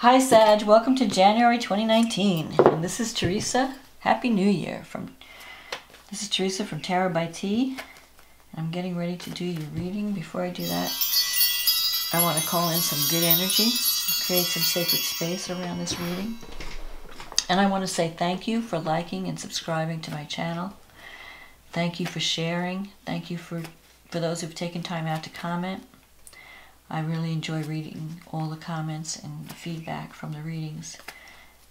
Hi Sag, welcome to January 2019, and this is Teresa. Happy New Year. This is Teresa from Tarot by T. I'm getting ready to do your reading. Before I do that, I want to call in some good energy, create some sacred space around this reading. And I want to say thank you for liking and subscribing to my channel. Thank you for sharing. Thank you for those who've taken time out to comment. I really enjoy reading all the comments and the feedback from the readings.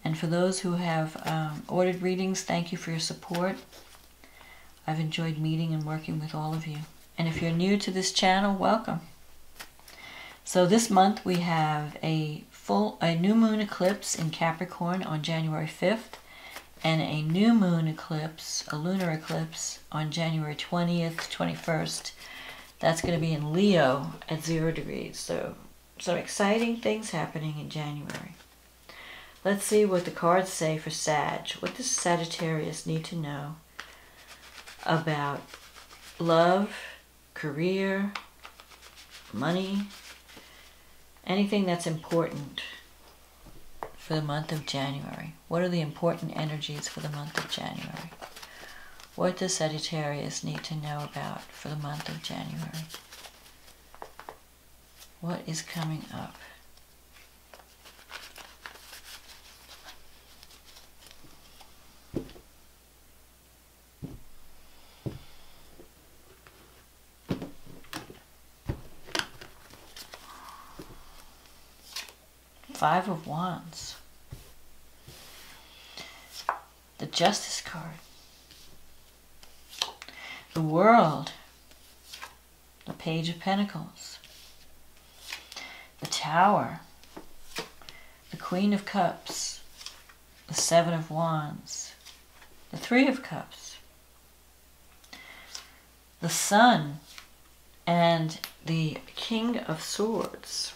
And for those who have ordered readings, thank you for your support. I've enjoyed meeting and working with all of you. And if you're new to this channel, welcome. So this month we have a new moon eclipse in Capricorn on January 5th and a new moon eclipse, a lunar eclipse, on January 20th, 21st. That's going to be in Leo at 0 degrees. So some exciting things happening in January. Let's see what the cards say for Sag. What does Sagittarius need to know about love, career, money, anything that's important for the month of January? What are the important energies for the month of January? What does Sagittarius need to know about for the month of January? What is coming up? Five of Wands. The Justice card. The World, the Page of Pentacles, the Tower, the Queen of Cups, the Seven of Wands, the Three of Cups, the Sun, and the King of Swords.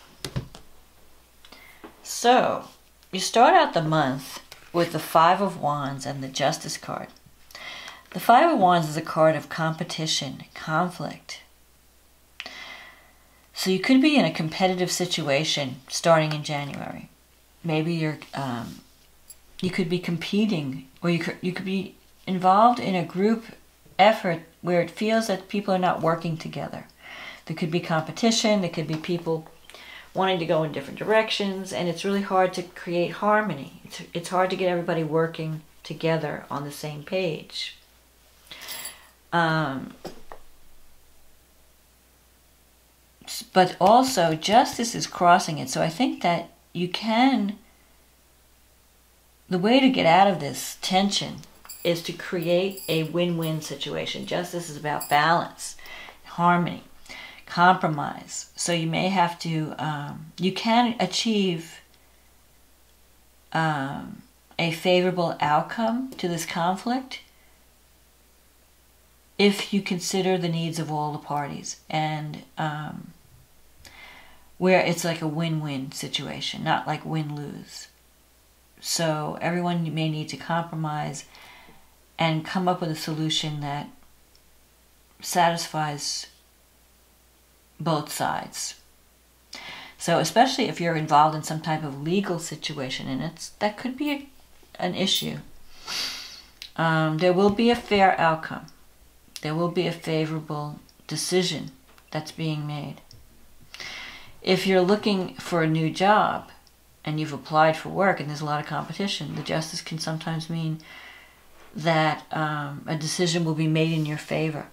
So, you start out the month with the Five of Wands and the Justice card. The Five of Wands is a card of competition, conflict. So you could be in a competitive situation starting in January. Maybe you could be competing, or you could be involved in a group effort where it feels that people are not working together. There could be competition, there could be people wanting to go in different directions, and it's really hard to create harmony. It's hard to get everybody working together on the same page. But also justice is crossing it. So I think that you can, the way to get out of this tension is to create a win-win situation. Justice is about balance, harmony, compromise. So you may have to, you can achieve a favorable outcome to this conflict if you consider the needs of all the parties, and where it's like a win-win situation, not like win-lose. So everyone may need to compromise and come up with a solution that satisfies both sides. So especially if you're involved in some type of legal situation, and that could be an issue, there will be a fair outcome. There will be a favorable decision that's being made. If you're looking for a new job and you've applied for work and there's a lot of competition, the justice can sometimes mean that a decision will be made in your favor.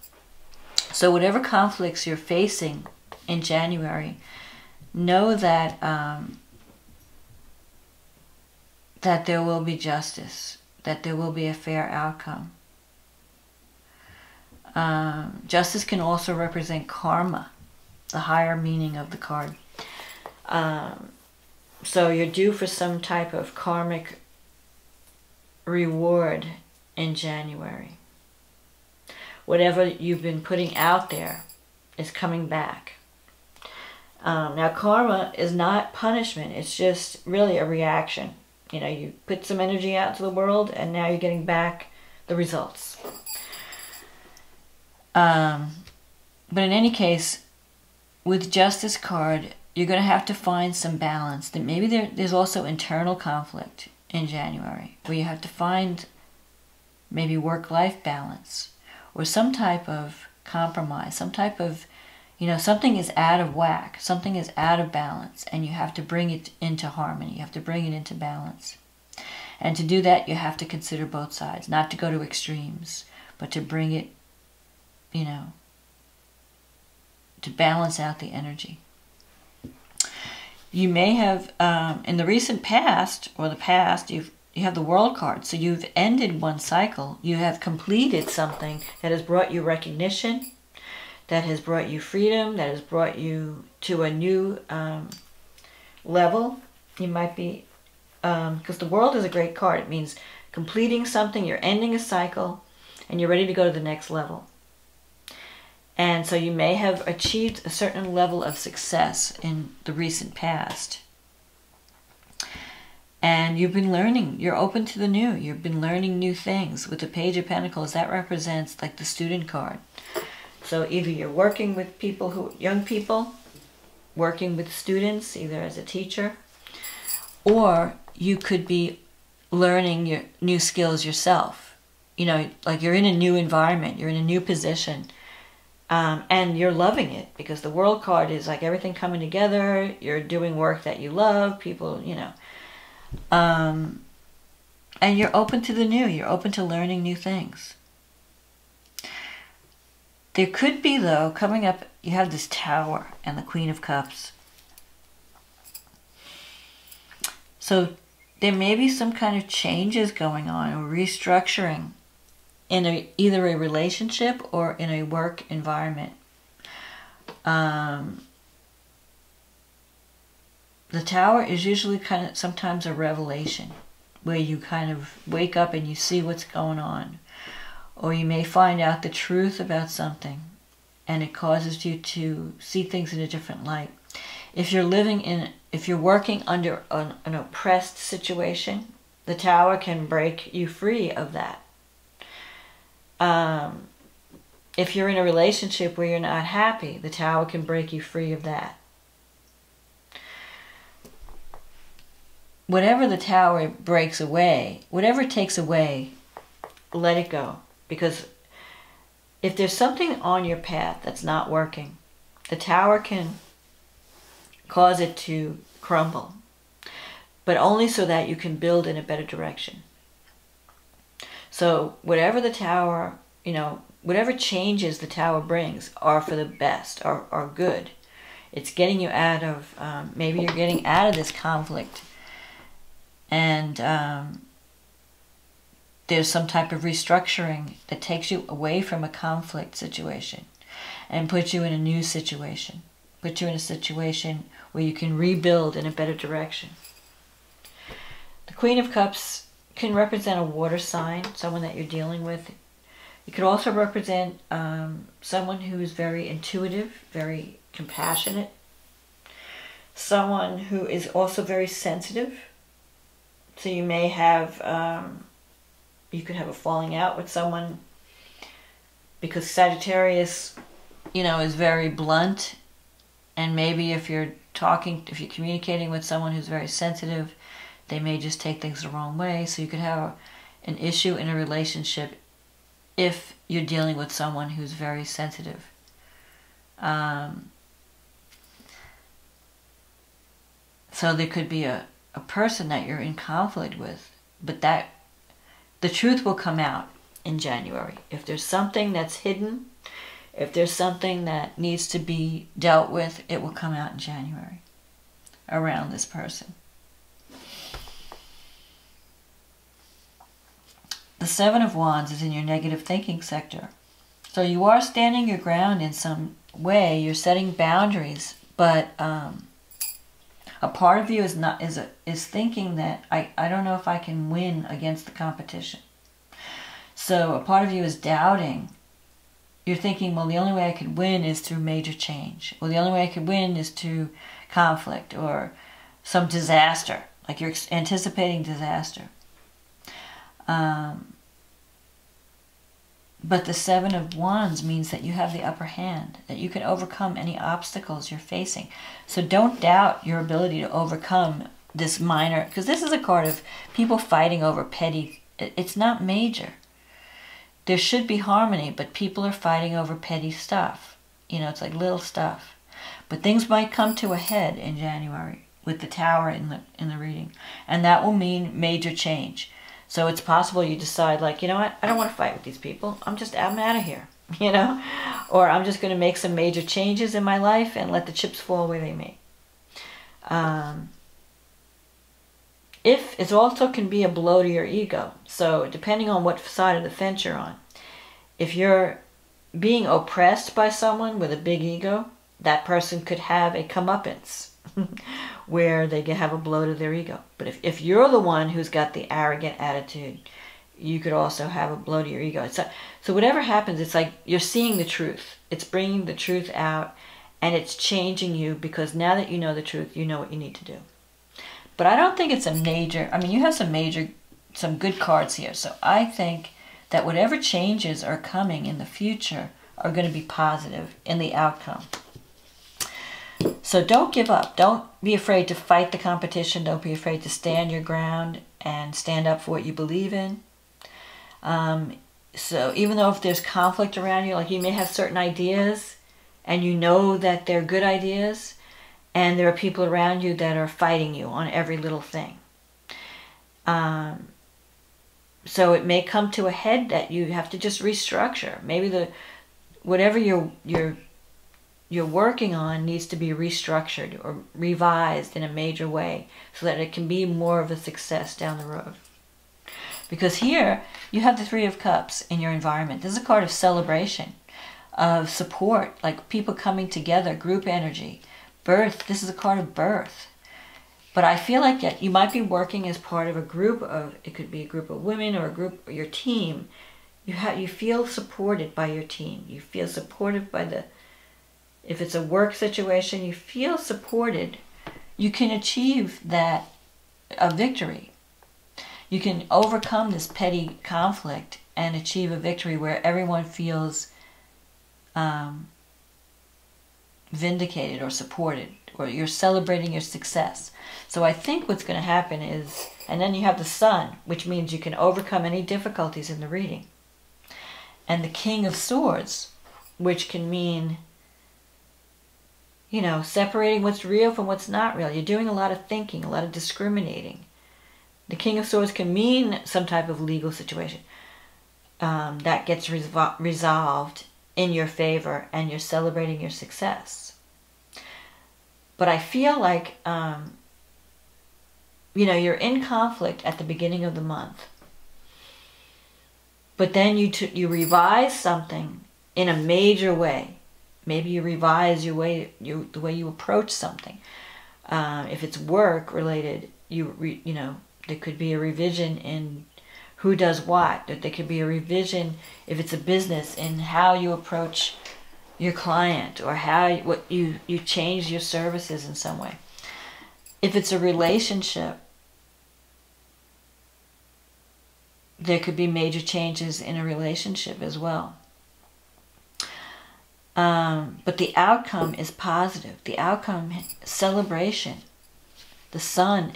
So whatever conflicts you're facing in January, know that that there will be justice, that there will be a fair outcome. Justice can also represent karma, the higher meaning of the card. So you're due for some type of karmic reward in January. Whatever you've been putting out there is coming back. Now karma is not punishment, it's just really a reaction. You know, you put some energy out to the world and now you're getting back the results. But in any case, with Justice card, you're going to have to find some balance. That maybe there's also internal conflict in January, where you have to find maybe work-life balance or some type of compromise, some type of, something is out of whack, something is out of balance, and you have to bring it into harmony, you have to bring it into balance. And to do that, you have to consider both sides, not to go to extremes, but to bring it, to balance out the energy. You may have, in the recent past, or the past, you have the World card, so you've ended one cycle. You have completed something that has brought you recognition, that has brought you freedom, that has brought you to a new level. You might be, because the World is a great card. It means completing something, you're ending a cycle, and you're ready to go to the next level. And so you may have achieved a certain level of success in the recent past. And you've been learning. You're open to the new. You've been learning new things. With the Page of Pentacles, that represents like the student card. So either you're working with people young people, working with students, either as a teacher, or you could be learning your new skills yourself. Like you're in a new environment, you're in a new position, and you're loving it, because the World card is like everything coming together. You're doing work that you love, people, and you're open to the new. You're open to learning new things. There could be, though, coming up, you have this Tower and the Queen of Cups. So there may be some kind of changes going on, or restructuring in either a relationship or in a work environment. The Tower is usually kind of sometimes a revelation, where you kind of wake up and you see what's going on. Or you may find out the truth about something, and it causes you to see things in a different light. If you're working under an oppressed situation, the Tower can break you free of that. If you're in a relationship where you're not happy, the Tower can break you free of that. Whatever the Tower breaks away, whatever it takes away, let it go. Because if there's something on your path that's not working, the Tower can cause it to crumble, but only so that you can build in a better direction. So whatever the Tower, whatever changes the Tower brings are for the best, are good. It's getting you out of, maybe you're getting out of this conflict, and there's some type of restructuring that takes you away from a conflict situation and puts you in a new situation. Puts you in a situation where you can rebuild in a better direction. The Queen of Cups can represent a water sign, someone that you're dealing with. It could also represent someone who is very intuitive, very compassionate. Someone who is also very sensitive. So you may have... you could have a falling out with someone, because Sagittarius, is very blunt, and maybe if you're communicating with someone who's very sensitive, they may just take things the wrong way. So you could have an issue in a relationship if you're dealing with someone who's very sensitive. So there could be a person that you're in conflict with, but the truth will come out in January. If there's something that's hidden, if there's something that needs to be dealt with, it will come out in January around this person. The Seven of Wands is in your negative thinking sector. So you are standing your ground in some way. You're setting boundaries, but a part of you is thinking that I don't know if I can win against the competition. So a part of you is doubting. You're thinking, well, the only way I could win is through major change. Well, the only way I could win is through conflict or some disaster. Like you're anticipating disaster. But the Seven of Wands means that you have the upper hand, that you can overcome any obstacles you're facing. So don't doubt your ability to overcome this minor, because this is a card of people fighting over petty. It's not major. There should be harmony, but people are fighting over petty stuff. You know, it's like little stuff. But things might come to a head in January with the Tower in the reading. And that will mean major change. So it's possible you decide, like, you know what, I don't want to fight with these people. I'm out of here, you know? Or I'm just going to make some major changes in my life and let the chips fall where they may. If it also can be a blow to your ego. So depending on what side of the fence you're on. If you're being oppressed by someone with a big ego, that person could have a comeuppance where they can have a blow to their ego. But if you're the one who's got the arrogant attitude, you could also have a blow to your ego. So whatever happens, it's like you're seeing the truth. It's bringing the truth out, and it's changing you, because now that you know the truth, you know what you need to do. But I don't think it's a major, I mean, you have some good cards here. So I think that whatever changes are coming in the future are going to be positive in the outcome. So don't give up. Don't be afraid to fight the competition. Don't be afraid to stand your ground and stand up for what you believe in. So even though if there's conflict around you, like you may have certain ideas and you know that they're good ideas, and there are people around you that are fighting you on every little thing. So it may come to a head that you have to just restructure. Maybe whatever you're working on needs to be restructured or revised in a major way so that it can be more of a success down the road. Because here you have the Three of Cups in your environment. This is a card of celebration, of support, like people coming together, group energy. Birth, this is a card of birth. But I feel like you might be working as part of a group of, it could be a group of women or a group, or your team. You feel supported by your team. You feel supported by if it's a work situation, you feel supported. You can achieve a victory. You can overcome this petty conflict and achieve a victory where everyone feels vindicated or supported, or you're celebrating your success. So I think what's going to happen is, and then you have the Sun, which means you can overcome any difficulties in the reading. And the King of Swords, which can mean, you know, separating what's real from what's not real. You're doing a lot of thinking, a lot of discriminating. The King of Swords can mean some type of legal situation that gets resolved in your favor, and you're celebrating your success. But I feel like, you know, you're in conflict at the beginning of the month. But then you revise something in a major way. Maybe you revise the way you approach something. If it's work related, you know, there could be a revision in who does what. There could be a revision, if it's a business, in how you approach your client, or what you change your services in some way. If it's a relationship, there could be major changes in a relationship as well. But the outcome is positive. The outcome, celebration. The Sun.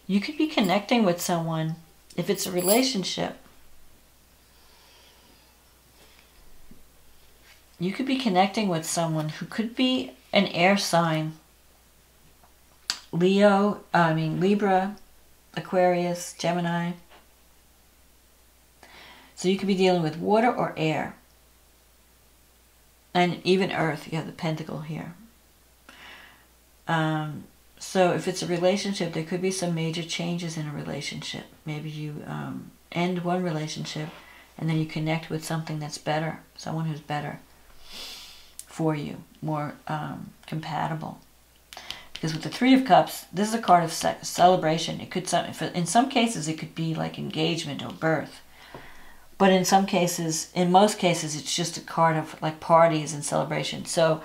You could be connecting with someone. If it's a relationship, you could be connecting with someone who could be an air sign. Libra, Aquarius, Gemini. So you could be dealing with water or air. And even earth, you have the pentacle here. So if it's a relationship, there could be some major changes in a relationship. Maybe you end one relationship and then you connect with something that's better, someone who's better for you, more compatible. Because with the Three of Cups, this is a card of celebration. It could, in some cases, it could be like engagement or birth. But in some cases, in most cases, it's just a card of like parties and celebration. So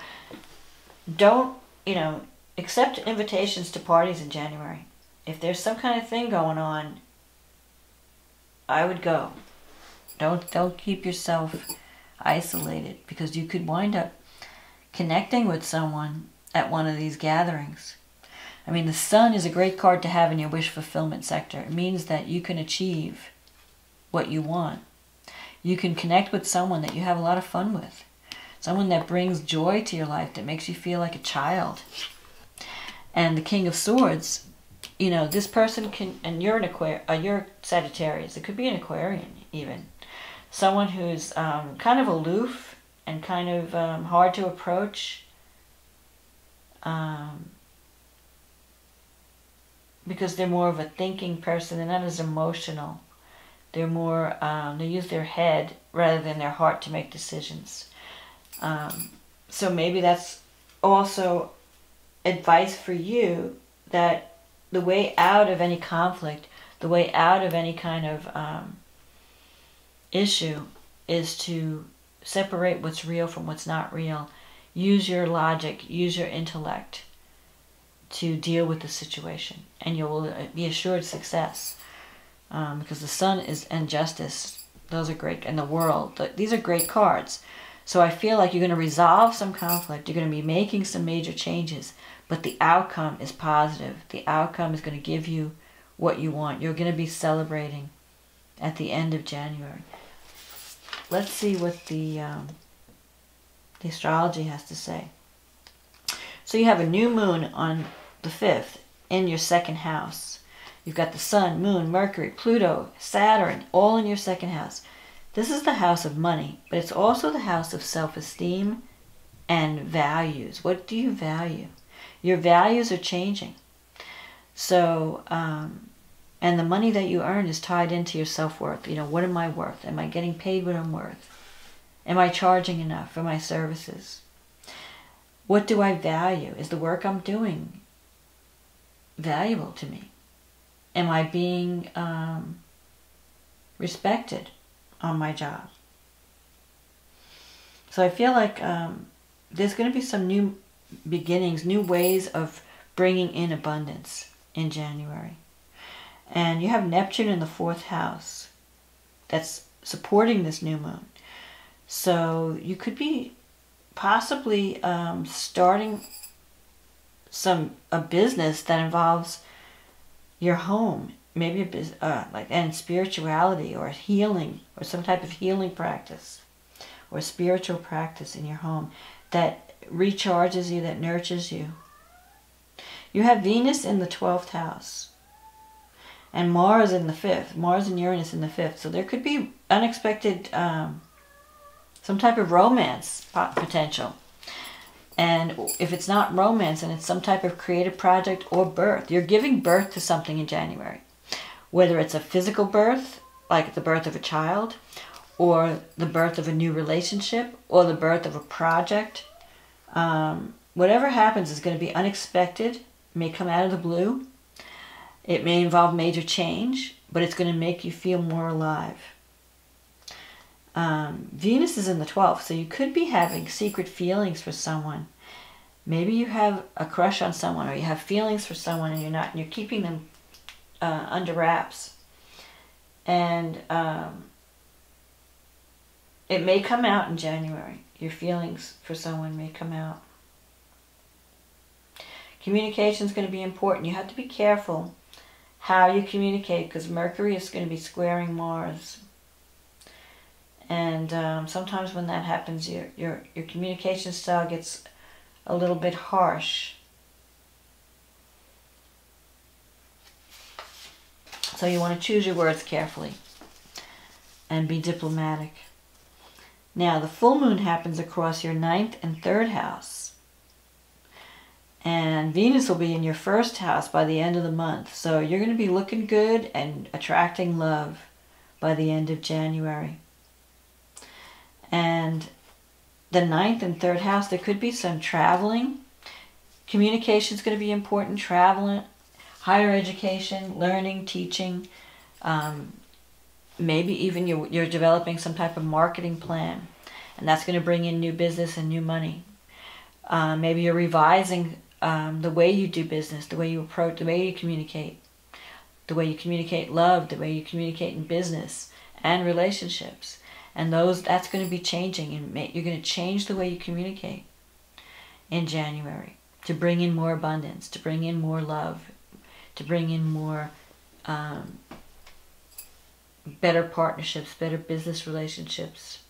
don't, you know, accept invitations to parties in January. If there's some kind of thing going on, I would go. Don't keep yourself isolated, because you could wind up connecting with someone at one of these gatherings. I mean, the Sun is a great card to have in your wish fulfillment sector. It means that you can achieve what you want. You can connect with someone that you have a lot of fun with. Someone that brings joy to your life, that makes you feel like a child. And the King of Swords, you know, this person can, and you're you're Sagittarius. It could be an Aquarian even. Someone who's kind of aloof and kind of hard to approach. Because they're more of a thinking person. They're not as emotional. They're more, they use their head rather than their heart to make decisions. So maybe that's also advice for you, that the way out of any conflict, the way out of any kind of issue is to separate what's real from what's not real. Use your logic, use your intellect to deal with the situation, and you will be assured success. Because the Sun is, and Justice, those are great, and the World, these are great cards. So I feel like you're going to resolve some conflict, you're going to be making some major changes, but the outcome is positive. The outcome is going to give you what you want. You're going to be celebrating at the end of January. Let's see what the astrology has to say. So you have a new moon on the 5th in your second house. You've got the Sun, Moon, Mercury, Pluto, Saturn, all in your second house. This is the house of money, but it's also the house of self-esteem and values. What do you value? Your values are changing. So, and the money that you earn is tied into your self-worth. You know, what am I worth? Am I getting paid what I'm worth? Am I charging enough for my services? What do I value? Is the work I'm doing valuable to me? Am I being respected on my job? So I feel like there's going to be some new beginnings, new ways of bringing in abundance in January. And you have Neptune in the 4th house that's supporting this new moon. So you could be possibly starting a business that involves your home, maybe and spirituality or healing, or some type of healing practice or spiritual practice in your home that recharges you, that nurtures you. You have Venus in the 12th house and Mars in the 5th, Mars and Uranus in the 5th. So there could be unexpected, some type of romance potential. And if it's not romance and it's some type of creative project or birth, you're giving birth to something in January. Whether it's a physical birth, like the birth of a child, or the birth of a new relationship, or the birth of a project. Whatever happens is going to be unexpected, may come out of the blue. It may involve major change, but it's going to make you feel more alive. Venus is in the 12th, so you could be having secret feelings for someone. Maybe you have a crush on someone, or you have feelings for someone and you're keeping them under wraps. And it may come out in January. Your feelings for someone may come out. Communication is going to be important. You have to be careful how you communicate, because Mercury is going to be squaring Mars. And sometimes when that happens, your communication style gets a little bit harsh. So you want to choose your words carefully and be diplomatic. Now, the full moon happens across your 9th and 3rd house. And Venus will be in your 1st house by the end of the month. So you're going to be looking good and attracting love by the end of January. And the 9th and 3rd house, there could be some traveling. Communication is going to be important. Traveling, higher education, learning, teaching. Maybe even you're developing some type of marketing plan. And that's going to bring in new business and new money. Maybe you're revising the way you do business, the way you approach, the way you communicate love, the way you communicate in business. and relationships. And that's going to be changing. You're going to change the way you communicate in January to bring in more abundance, to bring in more love, to bring in more better partnerships, better business relationships.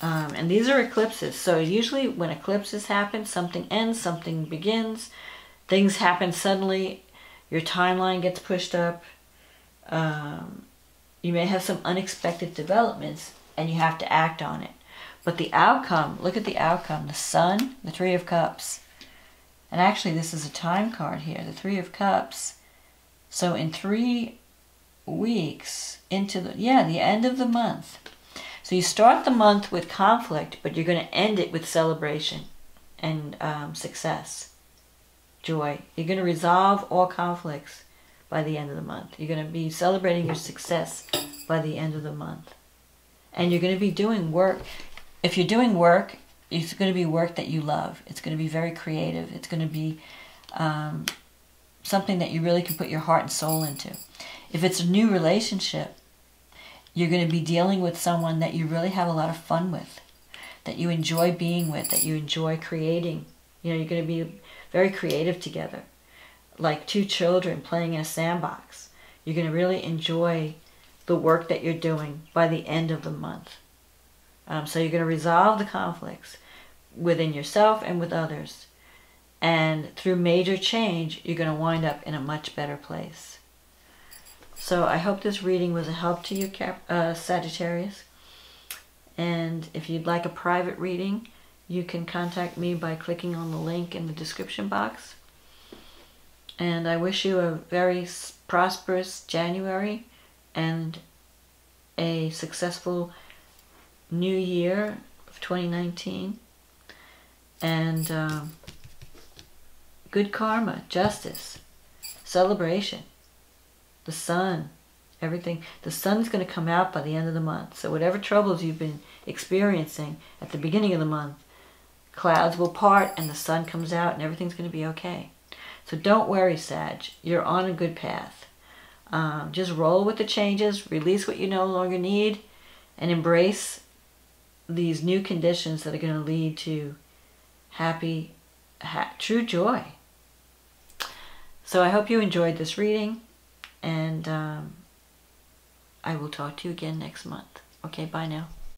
And these are eclipses. So usually when eclipses happen, something ends, something begins. Things happen suddenly. Your timeline gets pushed up. You may have some unexpected developments and you have to act on it. But the outcome, look at the outcome. The Sun, the Three of Cups. And actually this is a time card here, the Three of Cups. So in 3 weeks into the end of the month. So you start the month with conflict, but you're going to end it with celebration and success, joy. You're going to resolve all conflicts by the end of the month. You're going to be celebrating your success by the end of the month. And you're going to be doing work. If you're doing work, it's going to be work that you love. It's going to be very creative. It's going to be something that you really can put your heart and soul into. If it's a new relationship, you're going to be dealing with someone that you really have a lot of fun with, that you enjoy being with, that you enjoy creating. You know, you're going to be very creative together, like two children playing in a sandbox. You're going to really enjoy the work that you're doing by the end of the month. So you're going to resolve the conflicts within yourself and with others. And through major change, you're going to wind up in a much better place. So I hope this reading was a help to you, Sagittarius. And if you'd like a private reading, you can contact me by clicking on the link in the description box. And I wish you a very prosperous January and a successful new year of 2019. And good karma, justice, celebration. The sun, everything. The sun's going to come out by the end of the month. So whatever troubles you've been experiencing at the beginning of the month, clouds will part and the sun comes out and everything's going to be okay. So don't worry, Sag. You're on a good path. Just roll with the changes, release what you no longer need, and embrace these new conditions that are going to lead to happy, true joy. So I hope you enjoyed this reading. And I will talk to you again next month. Okay, bye now.